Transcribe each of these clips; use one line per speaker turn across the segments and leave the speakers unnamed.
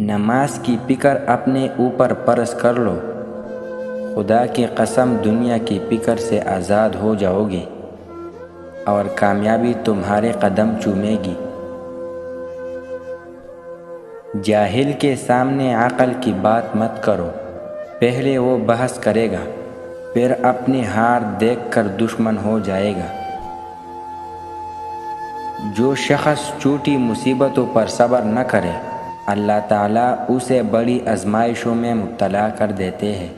نماز کی فکر اپنے اوپر فرض کر لو، خدا کی قسم دنیا کی فکر سے آزاد ہو جاؤ گے اور کامیابی تمہارے قدم چومے گی۔ جاہل کے سامنے عقل کی بات مت کرو، پہلے وہ بحث کرے گا، پھر اپنی ہار دیکھ کر دشمن ہو جائے گا۔ جو شخص چھوٹی مصیبتوں پر صبر نہ کرے، اللہ تعالیٰ اسے بڑی آزمائشوں میں مبتلا کر دیتے ہیں۔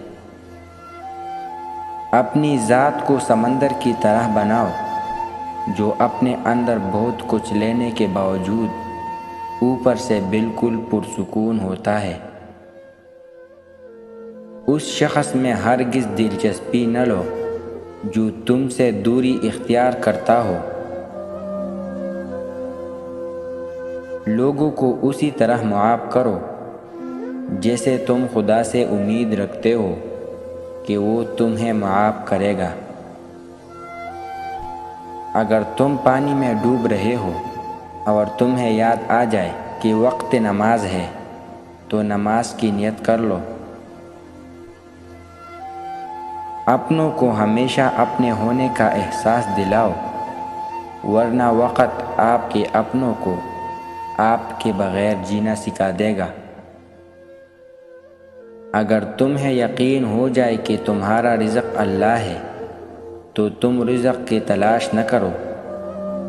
اپنی ذات کو سمندر کی طرح بناؤ جو اپنے اندر بہت کچھ لینے کے باوجود اوپر سے بالکل پرسکون ہوتا ہے۔ اس شخص میں ہرگز دلچسپی نہ لو جو تم سے دوری اختیار کرتا ہو۔ لوگوں کو اسی طرح معاف کرو جیسے تم خدا سے امید رکھتے ہو کہ وہ تمہیں معاف کرے گا۔ اگر تم پانی میں ڈوب رہے ہو اور تمہیں یاد آ جائے کہ وقت نماز ہے تو نماز کی نیت کر لو۔ اپنوں کو ہمیشہ اپنے ہونے کا احساس دلاؤ، ورنہ وقت آپ کے اپنوں کو آپ کے بغیر جینا سکھا دے گا۔ اگر تمہیں یقین ہو جائے کہ تمہارا رزق اللہ ہے تو تم رزق کی تلاش نہ کرو،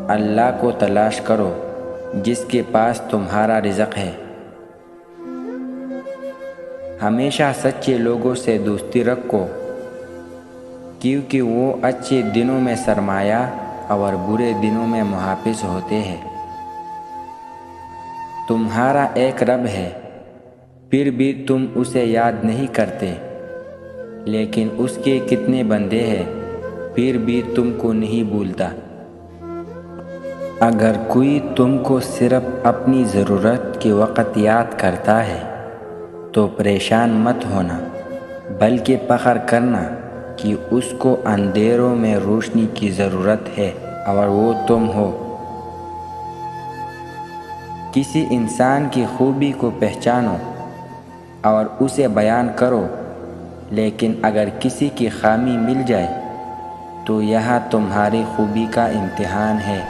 اللہ کو تلاش کرو جس کے پاس تمہارا رزق ہے۔ ہمیشہ سچے لوگوں سے دوستی رکھو کیونکہ وہ اچھے دنوں میں سرمایہ اور برے دنوں میں محافظ ہوتے ہیں۔ تمہارا ایک رب ہے، پھر بھی تم اسے یاد نہیں کرتے، لیکن اس کے کتنے بندے ہیں، پھر بھی تم کو نہیں بھولتا۔ اگر کوئی تم کو صرف اپنی ضرورت کے وقت یاد کرتا ہے تو پریشان مت ہونا، بلکہ فخر کرنا کہ اس کو اندھیروں میں روشنی کی ضرورت ہے اور وہ تم ہو۔ کسی انسان کی خوبی کو پہچانو اور اسے بیان کرو، لیکن اگر کسی کی خامی مل جائے تو یہاں تمہاری خوبی کا امتحان ہے۔